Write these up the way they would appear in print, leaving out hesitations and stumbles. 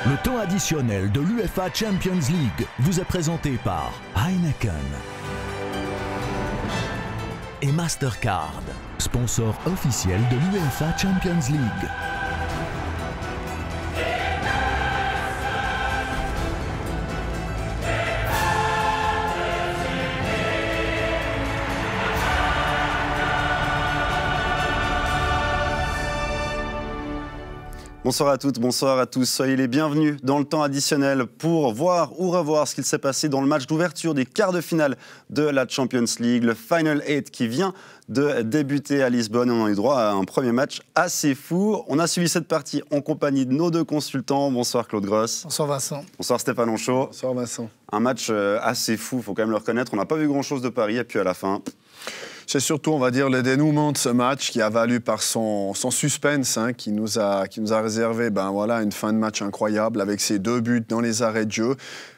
Le temps additionnel de l'UEFA Champions League vous est présenté par Heineken et Mastercard, sponsor officiel de l'UEFA Champions League. Bonsoir à toutes, bonsoir à tous. Soyez les bienvenus dans le temps additionnel pour voir ou revoir ce qu'il s'est passé dans le match d'ouverture des quarts de finale de la Champions League, le Final 8 qui vient de débuter à Lisbonne. On a eu droit à un premier match assez fou. On a suivi cette partie en compagnie de nos deux consultants. Bonsoir Claude Gross. Bonsoir Vincent. Bonsoir Stéphane Onchaud. Bonsoir Vincent. Un match assez fou, il faut quand même le reconnaître. On n'a pas vu grand-chose de Paris et puis à la fin... C'est surtout, on va dire, le dénouement de ce match qui a valu par son suspense, qui nous a réservé une fin de match incroyable avec ses 2 buts dans les arrêts de jeu.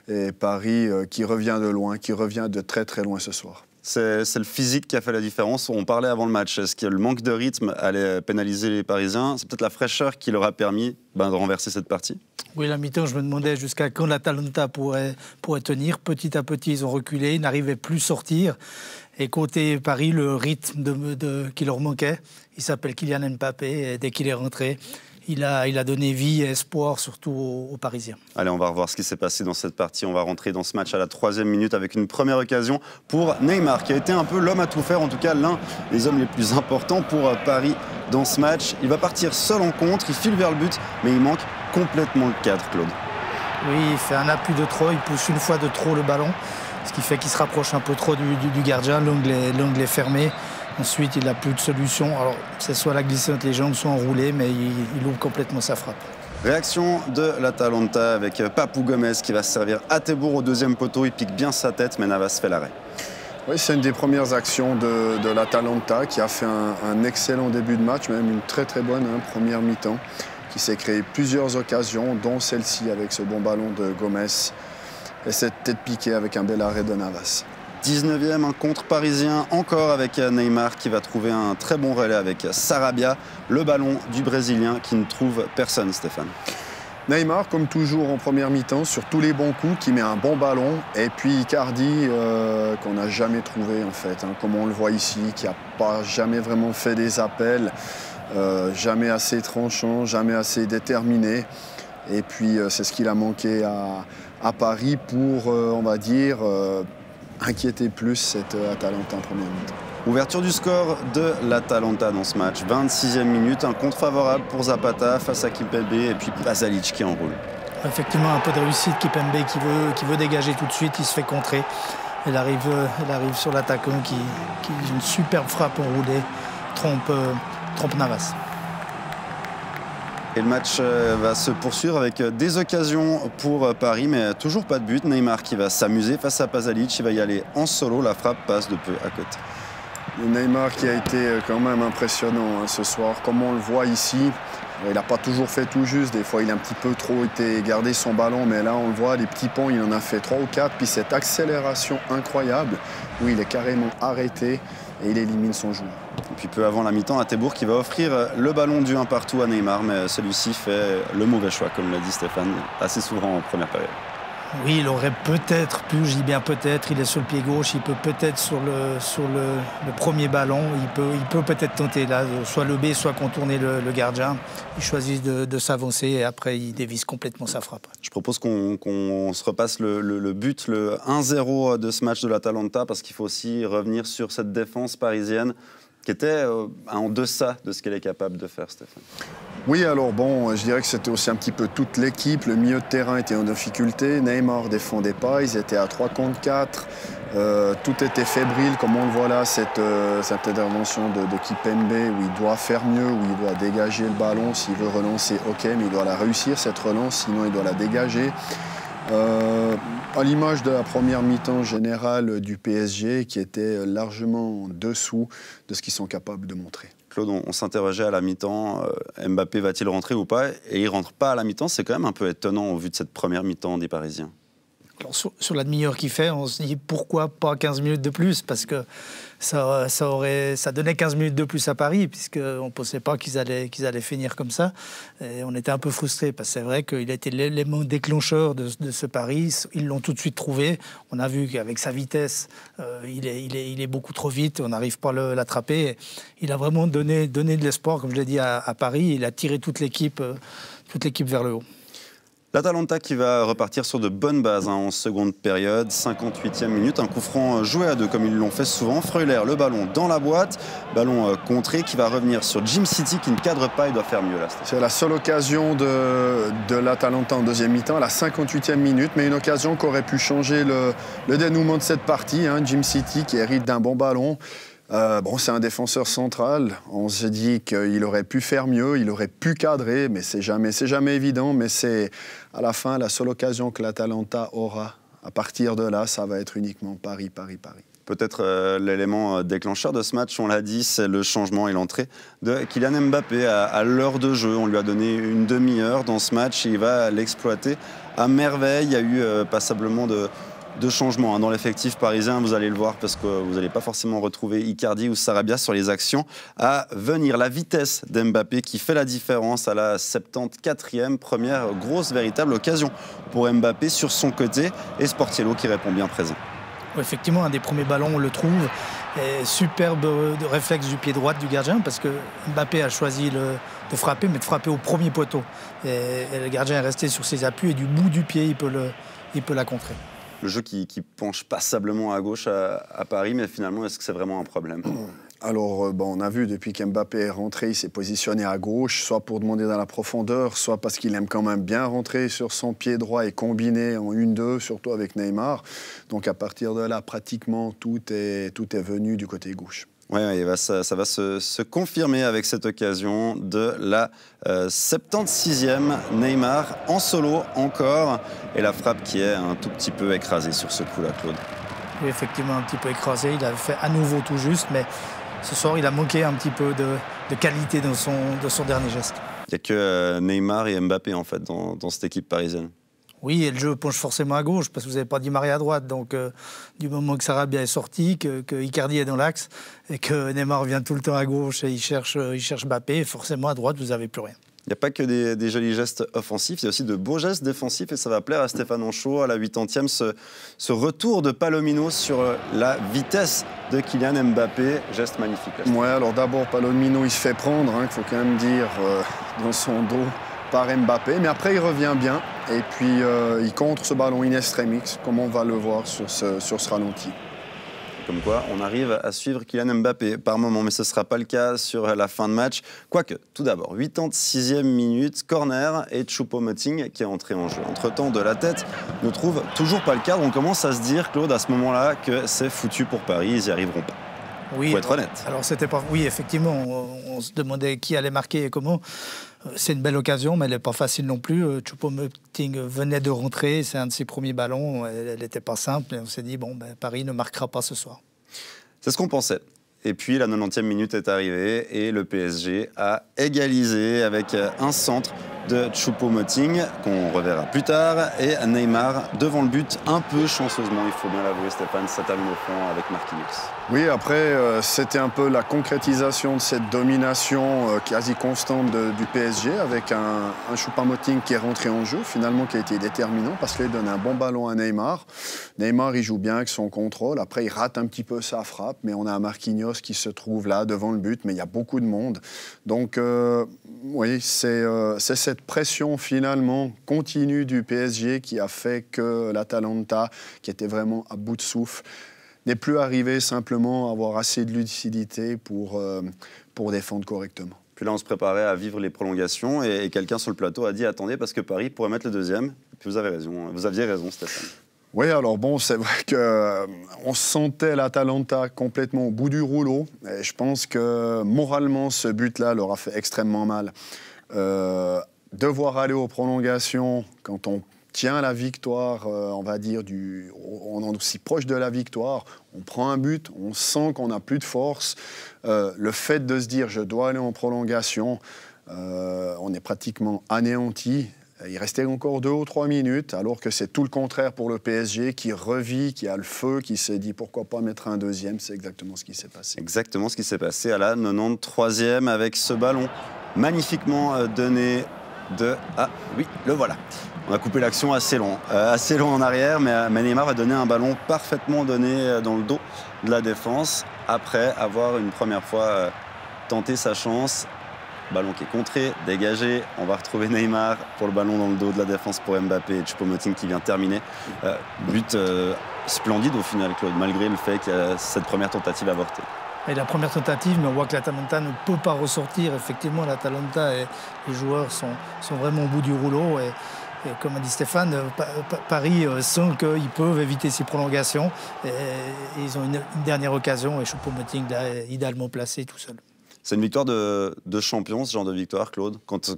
Et Paris qui revient de loin, qui revient de très très loin ce soir. C'est le physique qui a fait la différence. On parlait avant le match. Est-ce que le manque de rythme allait pénaliser les Parisiens? C'est peut-être la fraîcheur qui leur a permis de renverser cette partie. Oui, la mi-temps, je me demandais jusqu'à quand l'Atalanta pourrait tenir. Petit à petit, ils ont reculé, ils n'arrivaient plus à sortir. Et côté Paris, le rythme qui leur manquait, il s'appelle Kylian Mbappé. Et dès qu'il est rentré, il a donné vie et espoir, surtout aux Parisiens. Allez, on va revoir ce qui s'est passé dans cette partie. On va rentrer dans ce match à la 3e minute avec une première occasion pour Neymar, qui a été un peu l'homme à tout faire, en tout cas l'un des hommes les plus importants pour Paris dans ce match. Il va partir seul en contre, il file vers le but, mais il manque complètement le cadre, Claude. Oui, il fait un appui de trop, il pousse une fois de trop le ballon, ce qui fait qu'il se rapproche un peu trop du gardien, l'angle est fermé. Ensuite, il n'a plus de solution. Alors, c'est soit la glissade, les jambes sont enroulées, mais il ouvre complètement sa frappe. Réaction de l'Atalanta avec Papou Gomez qui va se servir à Tebour au 2e poteau. Il pique bien sa tête, mais Navas fait l'arrêt. Oui, c'est une des premières actions de l'Atalanta qui a fait un excellent début de match, même une très très bonne première mi-temps, qui s'est créé plusieurs occasions, dont celle-ci avec ce bon ballon de Gomez et cette tête piquée avec un bel arrêt de Navas. 19e, un contre parisien, encore avec Neymar qui va trouver un très bon relais avec Sarabia, le ballon du Brésilien qui ne trouve personne, Stéphane. Neymar, comme toujours en première mi-temps, sur tous les bons coups, qui met un bon ballon. Et puis Icardi, qu'on n'a jamais trouvé en fait, comme on le voit ici, qui n'a pas jamais vraiment fait des appels, jamais assez tranchant, jamais assez déterminé. Et puis c'est ce qu'il a manqué à Paris pour, on va dire, inquiéter plus cette Atalanta en première mi-temps. Ouverture du score de l'Atalanta dans ce match. 26e minute, un contre favorable pour Zapata face à Kimpembe et puis Pasalic qui enroule. Effectivement, un peu de réussite, Kimpembe qui veut dégager tout de suite, il se fait contrer. Elle arrive sur l'attaquant qui une superbe frappe enroulée, trompe Navas. Et le match va se poursuivre avec des occasions pour Paris, mais toujours pas de but. Neymar qui va s'amuser face à Pasalic, il va y aller en solo, la frappe passe de peu à côté. Le Neymar qui a été quand même impressionnant ce soir, comme on le voit ici. Il n'a pas toujours fait tout juste, des fois il a un petit peu trop été gardé son ballon, mais là on le voit, les petits ponts, il en a fait 3 ou 4, puis cette accélération incroyable où il est carrément arrêté et il élimine son joueur. Et puis peu avant la mi-temps, Tebour qui va offrir le ballon du 1 partout à Neymar, mais celui-ci fait le mauvais choix, comme l'a dit Stéphane, assez souvent en première période. Oui, il aurait peut-être pu, je dis bien peut-être, il est sur le pied gauche, il peut peut-être sur le premier ballon, il peut peut-être tenter là, soit le B, soit contourner le gardien. Il choisit de s'avancer et après il dévisse complètement sa frappe. Je propose qu'on se repasse le but, le 1-0 de ce match de l'Atalanta, parce qu'il faut aussi revenir sur cette défense parisienne qui était en deçà de ce qu'elle est capable de faire, Stéphane. Oui, alors bon, je dirais que c'était aussi un petit peu toute l'équipe. Le milieu de terrain était en difficulté. Neymar ne défendait pas, ils étaient à 3 contre 4. Tout était fébrile, comme on le voit là, cette intervention de Kimpembe, où il doit faire mieux, où il doit dégager le ballon. S'il veut relancer, ok, mais il doit la réussir, cette relance, sinon il doit la dégager. À l'image de la première mi-temps générale du PSG, qui était largement en dessous de ce qu'ils sont capables de montrer. Claude, on s'interrogeait à la mi-temps, Mbappé va-t-il rentrer ou pas? Et il ne rentre pas à la mi-temps, c'est quand même un peu étonnant au vu de cette première mi-temps des Parisiens. Alors, sur la demi-heure qu'il fait, on se dit pourquoi pas 15 minutes de plus, parce que ça donnait 15 minutes de plus à Paris, puisqu'on ne pensait pas qu'ils allaient finir comme ça. Et on était un peu frustrés, parce que c'est vrai qu'il a été l'élément déclencheur de ce Paris. Ils l'ont tout de suite trouvé. On a vu qu'avec sa vitesse, il est beaucoup trop vite, on n'arrive pas à l'attraper. Il a vraiment donné de l'espoir, comme je l'ai dit, à Paris. Il a tiré toute l'équipe vers le haut. L'Atalanta qui va repartir sur de bonnes bases en seconde période, 58e minute, un coup franc joué à deux comme ils l'ont fait souvent. Freuler, le ballon dans la boîte, ballon contré qui va revenir sur Jim City qui ne cadre pas, il doit faire mieux là. C'est la seule occasion de l'Atalanta en deuxième mi-temps, à la 58e minute, mais une occasion qui aurait pu changer le dénouement de cette partie. Jim City qui hérite d'un bon ballon. C'est un défenseur central. On se dit qu'il aurait pu faire mieux, il aurait pu cadrer, mais c'est jamais évident. Mais c'est à la fin la seule occasion que l'Atalanta aura. À partir de là, ça va être uniquement Paris. Peut-être l'élément déclencheur de ce match, on l'a dit, c'est le changement et l'entrée de Kylian Mbappé à l'heure de jeu. On lui a donné une demi-heure dans ce match et il va l'exploiter à merveille. Il y a eu passablement de changements dans l'effectif parisien, vous allez le voir parce que vous n'allez pas forcément retrouver Icardi ou Sarabia sur les actions à venir. La vitesse d'Mbappé qui fait la différence à la 74e, première grosse véritable occasion pour Mbappé sur son côté et Sportiello qui répond bien présent. Effectivement, un des premiers ballons, on le trouve. Et superbe de réflexe du pied droit du gardien parce que Mbappé a choisi de frapper, mais de frapper au premier poteau. Et le gardien est resté sur ses appuis et du bout du pied, il peut la contrer. Le jeu qui penche passablement à gauche à Paris, mais finalement, est-ce que c'est vraiment un problème ? Alors, on a vu depuis qu'Mbappé est rentré, il s'est positionné à gauche, soit pour demander dans la profondeur, soit parce qu'il aime quand même bien rentrer sur son pied droit et combiner en 1-2, surtout avec Neymar. Donc à partir de là, pratiquement tout est venu du côté gauche. Oui, ça va se confirmer avec cette occasion de la 76e. Neymar en solo encore. Et la frappe qui est un tout petit peu écrasée sur ce coup-là, Claude. Oui, effectivement, un petit peu écrasé. Il avait fait à nouveau tout juste, mais ce soir, il a manqué un petit peu de qualité dans son dernier geste. Il n'y a que Neymar et Mbappé, en fait, dans cette équipe parisienne. Oui, et le jeu penche forcément à gauche, parce que vous n'avez pas dit Maria à droite. Donc, du moment que Sarabia est sorti, que Icardi est dans l'axe, et que Neymar vient tout le temps à gauche et il cherche Mbappé, forcément à droite, vous n'avez plus rien. Il n'y a pas que des jolis gestes offensifs, il y a aussi de beaux gestes défensifs, et ça va plaire à Stéphane Henchoz à la 80e, ce retour de Palomino sur la vitesse de Kylian Mbappé. Geste magnifique. Ouais, alors d'abord, Palomino, il se fait prendre, il faut quand même dire, dans son dos, par Mbappé, mais après il revient bien et puis il contre ce ballon in extremis, comme on va le voir sur ce ralenti. Comme quoi, on arrive à suivre Kylian Mbappé par moment, mais ce ne sera pas le cas sur la fin de match. Quoique, tout d'abord, 86e minute, corner et Choupo-Moting qui est entré en jeu. Entre-temps, de la tête ne trouve toujours pas le cadre. On commence à se dire, Claude, à ce moment-là, que c'est foutu pour Paris, ils n'y arriveront pas. Oui, faut être honnête. Alors c'était pas. Oui, effectivement, on se demandait qui allait marquer et comment. C'est une belle occasion, mais elle n'est pas facile non plus. Choupo-Moting venait de rentrer, c'est un de ses premiers ballons. Elle n'était pas simple. Et on s'est dit Paris ne marquera pas ce soir. C'est ce qu'on pensait. Et puis la 90e minute est arrivée et le PSG a égalisé avec un centre de Choupo-Moting qu'on reverra plus tard et Neymar devant le but un peu chanceusement, il faut bien l'avouer Stéphane, ça termine au fond avec Marquinhos. Oui, après c'était un peu la concrétisation de cette domination quasi constante du PSG avec un Choupo-Moting qui est rentré en jeu finalement qui a été déterminant parce qu'il donne un bon ballon à Neymar. Neymar il joue bien avec son contrôle, après il rate un petit peu sa frappe mais on a Marquinhos qui se trouve là devant le but mais il y a beaucoup de monde. Donc oui, c'est cette pression finalement continue du PSG qui a fait que l'Atalanta, qui était vraiment à bout de souffle, n'est plus arrivé simplement à avoir assez de lucidité pour défendre correctement. Puis là, on se préparait à vivre les prolongations et quelqu'un sur le plateau a dit « Attendez, parce que Paris pourrait mettre le deuxième. » Et puis vous aviez raison, Stéphane. Oui, alors c'est vrai qu'on sentait l'Atalanta complètement au bout du rouleau. Et je pense que moralement, ce but-là leur a fait extrêmement mal. Devoir aller aux prolongations quand on tient la victoire, on va dire, on est aussi proche de la victoire, on prend un but, on sent qu'on n'a plus de force. Le fait de se dire « je dois aller en prolongation », on est pratiquement anéanti. Il restait encore 2 ou 3 minutes, alors que c'est tout le contraire pour le PSG qui revit, qui a le feu, qui s'est dit pourquoi pas mettre un deuxième. C'est exactement ce qui s'est passé. Exactement ce qui s'est passé à la 93e avec ce ballon magnifiquement donné de... Ah oui, le voilà. On a coupé l'action assez long en arrière, mais Neymar va donner un ballon parfaitement donné dans le dos de la défense après avoir une première fois tenté sa chance. Ballon qui est contré, dégagé. On va retrouver Neymar pour le ballon dans le dos de la défense pour Mbappé et Choupo-Moting qui vient terminer. But splendide au final, Claude, malgré le fait qu'il y a cette première tentative avortée. Et la première tentative, mais on voit que l'Atalanta ne peut pas ressortir. Effectivement, l'Atalanta et les joueurs sont vraiment au bout du rouleau. Et comme a dit Stéphane, Paris sent qu'ils peuvent éviter ces prolongations. Et ils ont une dernière occasion et Choupo-Moting là est idéalement placé tout seul. C'est une victoire de champion, ce genre de victoire, Claude, quand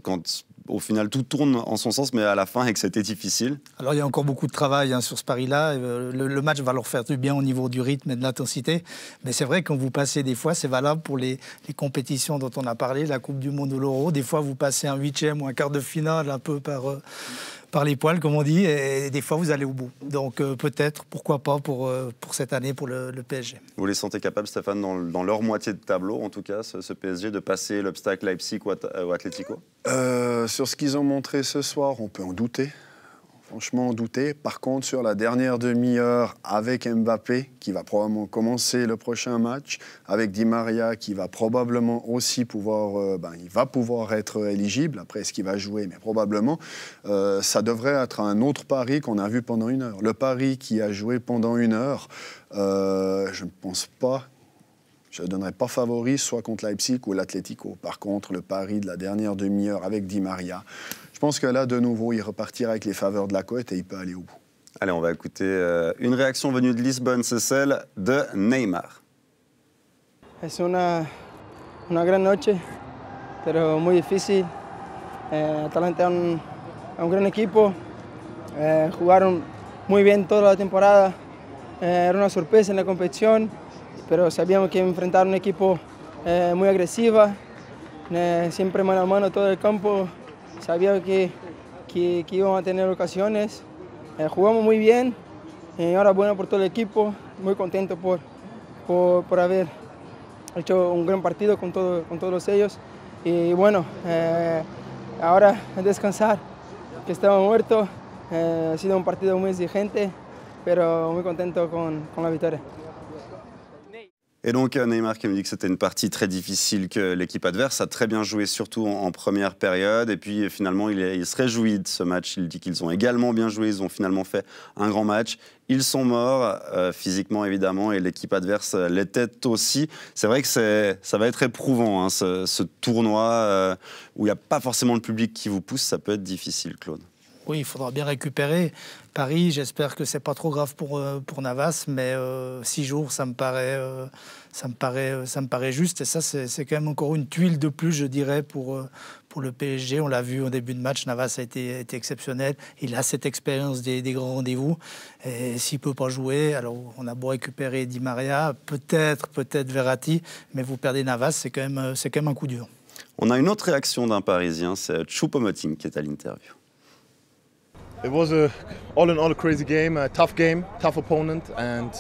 au final tout tourne en son sens, mais à la fin et que c'était difficile. Alors il y a encore beaucoup de travail sur ce pari-là. Le match va leur faire du bien au niveau du rythme et de l'intensité. Mais c'est vrai que quand vous passez des fois, c'est valable pour les compétitions dont on a parlé, la Coupe du Monde ou l'Euro. Des fois, vous passez un 8e ou un quart de finale un peu par les poils, comme on dit, et des fois, vous allez au bout. Donc peut-être, pourquoi pas pour cette année, pour le PSG. Vous les sentez capables, Stéphane, dans leur moitié de tableau, en tout cas, ce PSG, de passer l'obstacle Leipzig ou Atlético? Sur ce qu'ils ont montré ce soir, on peut en douter. Franchement, en douter. Par contre, sur la dernière demi-heure, avec Mbappé, qui va probablement commencer le prochain match, avec Di Maria, qui va probablement aussi pouvoir, il va pouvoir être éligible. Après, est-ce qu'il va jouer? Mais probablement. Ça devrait être un autre pari qu'on a vu pendant 1 heure. Le pari qui a joué pendant 1 heure, je ne pense pas. Je ne donnerais pas favori soit contre Leipzig ou l'Atlético. Par contre, le pari de la dernière demi-heure avec Di Maria, je pense que là, de nouveau, il repartira avec les faveurs de la cote et il peut aller au bout. Allez, on va écouter une réaction venue de Lisbonne, c'est celle de Neymar. Es una gran noche, pero muy difícil. Atalanta es un gran equipo. Jugaron muy bien toda la temporada. Era una sorpresa en la competición, pero sabíamos que enfrentar un equipo muy agresiva, siempre mano a mano todo el campo. Sabía que íbamos a tener ocasiones. Jugamos muy bien. Enhorabuena por todo el equipo. Muy contento por haber hecho un gran partido con todos ellos. Y bueno, ahora a descansar, que estaba muerto. Ha sido un partido muy exigente, pero muy contento con la victoria. Et donc Neymar qui me dit que c'était une partie très difficile, que l'équipe adverse a très bien joué, surtout en première période. Et puis finalement, il se réjouit de ce match. Il dit qu'ils ont également bien joué, ils ont finalement fait un grand match. Ils sont morts, physiquement évidemment, et l'équipe adverse l'était aussi. C'est vrai que ça va être éprouvant, hein, ce tournoi où il n'y a pas forcément le public qui vous pousse. Ça peut être difficile, Claude. Oui, il faudra bien récupérer. Paris, j'espère que c'est pas trop grave pour Navas, mais 6 jours, ça me paraît juste. Et ça, c'est quand même encore une tuile de plus, je dirais, pour le PSG. On l'a vu au début de match, Navas a été exceptionnel. Il a cette expérience des grands rendez-vous. Et s'il peut pas jouer, alors on a beau récupérer Di Maria, peut-être Verratti, mais vous perdez Navas, c'est quand même un coup dur. On a une autre réaction d'un Parisien, c'est Choupo-Moting qui est à l'interview. It was all in all a crazy game, a tough opponent, and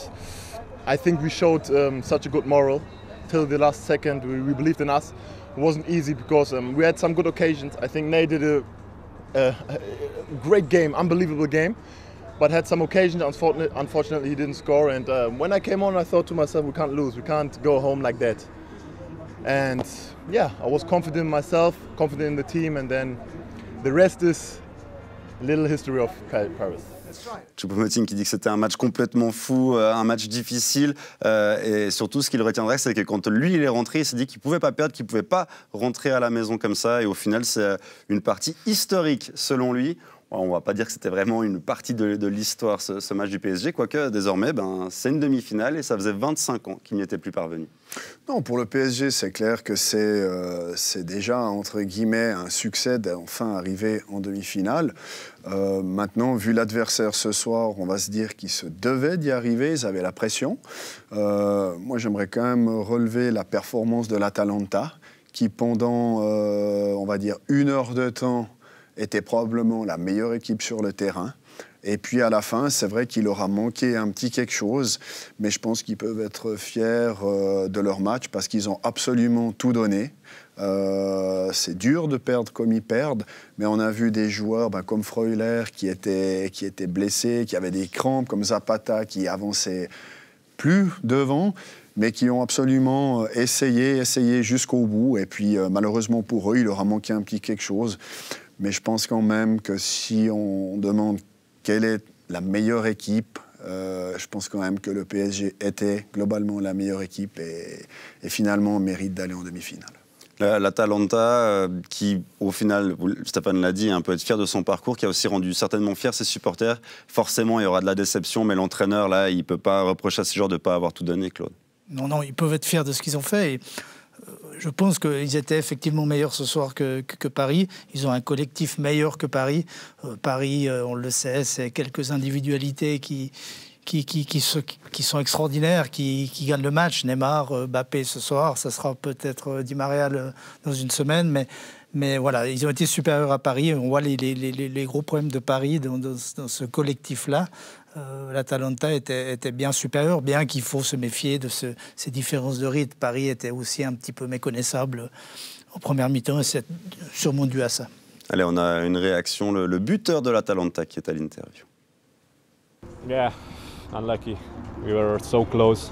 I think we showed such a good moral till the last second. We believed in us. It wasn't easy because we had some good occasions. I think Ney did a great game, unbelievable game, but had some occasions. Unfortunately, he didn't score. And when I came on, I thought to myself, we can't lose. We can't go home like that. And yeah, I was confident in myself, confident in the team, and then the rest is little history of Paris. Choupo-Moting qui dit que c'était un match complètement fou, un match difficile, et surtout ce qu'il retiendrait, c'est que quand lui il est rentré, il s'est dit qu'il ne pouvait pas perdre, qu'il ne pouvait pas rentrer à la maison comme ça, et au final c'est une partie historique selon lui. On ne va pas dire que c'était vraiment une partie de l'histoire, ce match du PSG, quoique désormais, c'est une demi-finale et ça faisait 25 ans qu'il n'y était plus parvenu. Non, pour le PSG, c'est clair que c'est déjà, entre guillemets, un succès d'enfin arriver en demi-finale. Maintenant, vu l'adversaire ce soir, on va se dire qu'ils se devaient d'y arriver, ils avaient la pression. Moi, j'aimerais quand même relever la performance de l'Atalanta, qui pendant, on va dire, 1 heure de temps, était probablement la meilleure équipe sur le terrain. Et puis à la fin, c'est vrai qu'il aura manqué un petit quelque chose, mais je pense qu'ils peuvent être fiers de leur match parce qu'ils ont absolument tout donné. C'est dur de perdre comme ils perdent, mais on a vu des joueurs comme Freuler qui étaient blessés, qui avaient des crampes, comme Zapata qui avançait plus devant, mais qui ont absolument essayé jusqu'au bout. Et puis malheureusement pour eux, il leur a manqué un petit quelque chose. Mais je pense quand même que si on demande quelle est la meilleure équipe, je pense quand même que le PSG était globalement la meilleure équipe et finalement mérite d'aller en demi-finale. L'Atalanta, qui au final, Stéphane l'a dit, peut être fier de son parcours, qui a aussi rendu certainement fiers ses supporters. Forcément, il y aura de la déception, mais l'entraîneur, là, il ne peut pas reprocher à ces joueurs de ne pas avoir tout donné, Claude. Non, ils peuvent être fiers de ce qu'ils ont fait. Et je pense qu'ils étaient effectivement meilleurs ce soir que Paris. Ils ont un collectif meilleur que Paris. Paris, on le sait, c'est quelques individualités qui sont extraordinaires, qui gagnent le match. Neymar, Mbappé ce soir, ça sera peut-être Di Maria dans une semaine, mais voilà, ils ont été supérieurs à Paris. On voit les gros problèmes de Paris dans ce collectif-là. L'Atalanta était bien supérieur, bien qu'il faut se méfier de ces différences de rythme. Paris était aussi un petit peu méconnaissable en première mi-temps et c'est sûrement dû à ça. Allez, on a une réaction, le buteur de l'Atalanta qui est à l'interview. Yeah, unlucky. We were so close.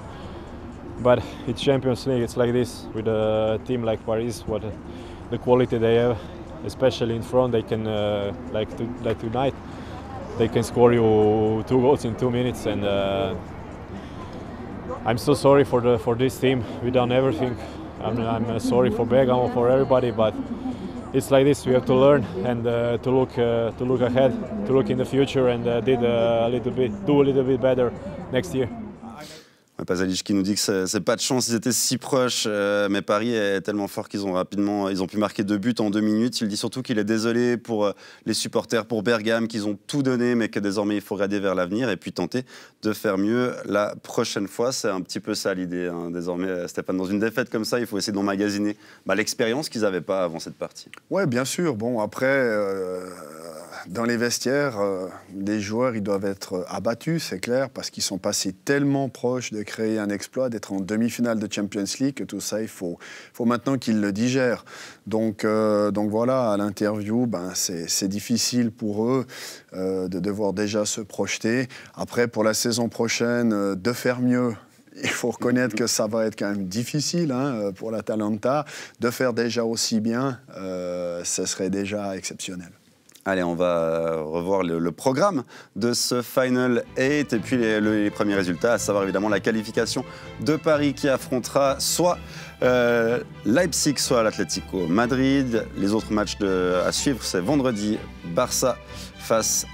But it's Champions League, it's like this. With a team like Paris, what the quality they have, especially in front, they can, like tonight, they can score you 2 goals in 2 minutes, and I'm so sorry for this team. We done everything. I'm sorry for Bergamo, for everybody, but it's like this. We have to learn and to look ahead, to look in the future, and do a little bit better next year. Pasalic qui nous dit que c'est pas de chance, ils étaient si proches, mais Paris est tellement fort qu'ils ont pu marquer 2 buts en 2 minutes. Il dit surtout qu'il est désolé pour les supporters, pour Bergame, qu'ils ont tout donné, mais que désormais il faut regarder vers l'avenir et puis tenter de faire mieux la prochaine fois. C'est un petit peu ça l'idée, désormais, Stéphane. Dans une défaite comme ça, il faut essayer d'emmagasiner l'expérience qu'ils n'avaient pas avant cette partie. Oui, bien sûr. Bon, après, dans les vestiaires, les joueurs ils doivent être abattus, c'est clair, parce qu'ils sont passés tellement proches de créer un exploit, d'être en demi-finale de Champions League, que tout ça, il faut maintenant qu'ils le digèrent. Donc voilà, à l'interview, c'est difficile pour eux de devoir déjà se projeter. Après, pour la saison prochaine, de faire mieux. Il faut reconnaître que ça va être quand même difficile pour l'Atalanta. De faire déjà aussi bien, ce serait déjà exceptionnel. Allez, on va revoir le programme de ce Final 8 et puis les premiers résultats, à savoir évidemment la qualification de Paris qui affrontera soit Leipzig, soit l'Atlético Madrid. Les autres matchs à suivre, c'est vendredi, Barça face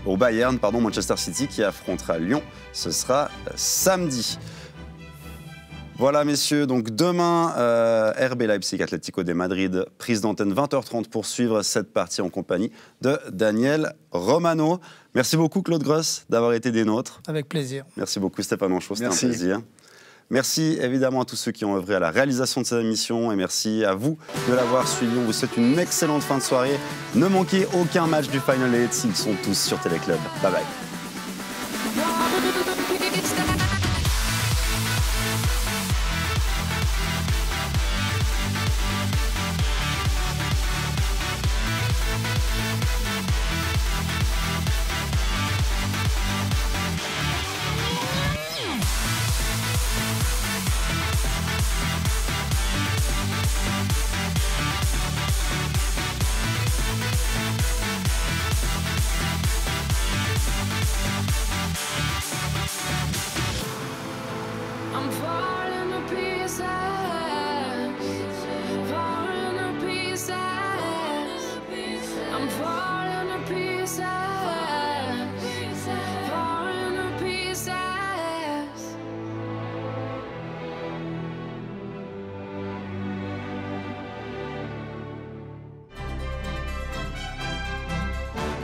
au Bayern, Manchester City qui affrontera Lyon. Ce sera samedi. Voilà, messieurs, donc demain, RB Leipzig, Atlético de Madrid, prise d'antenne 20h30 pour suivre cette partie en compagnie de Daniel Romano. Merci beaucoup, Claude Gross, d'avoir été des nôtres. Avec plaisir. Merci beaucoup, Stéphane Anchaud, c'était un plaisir. Merci évidemment à tous ceux qui ont œuvré à la réalisation de cette émission et merci à vous de l'avoir suivi. On vous souhaite une excellente fin de soirée. Ne manquez aucun match du Final 8, ils sont tous sur Téléclub. Bye bye.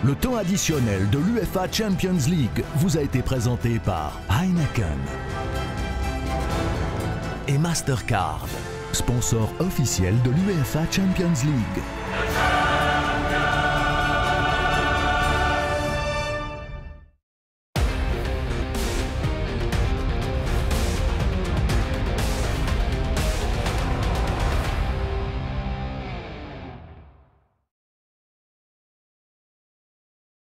Le temps additionnel de l'UEFA Champions League vous a été présenté par Heineken et Mastercard, sponsor officiel de l'UEFA Champions League.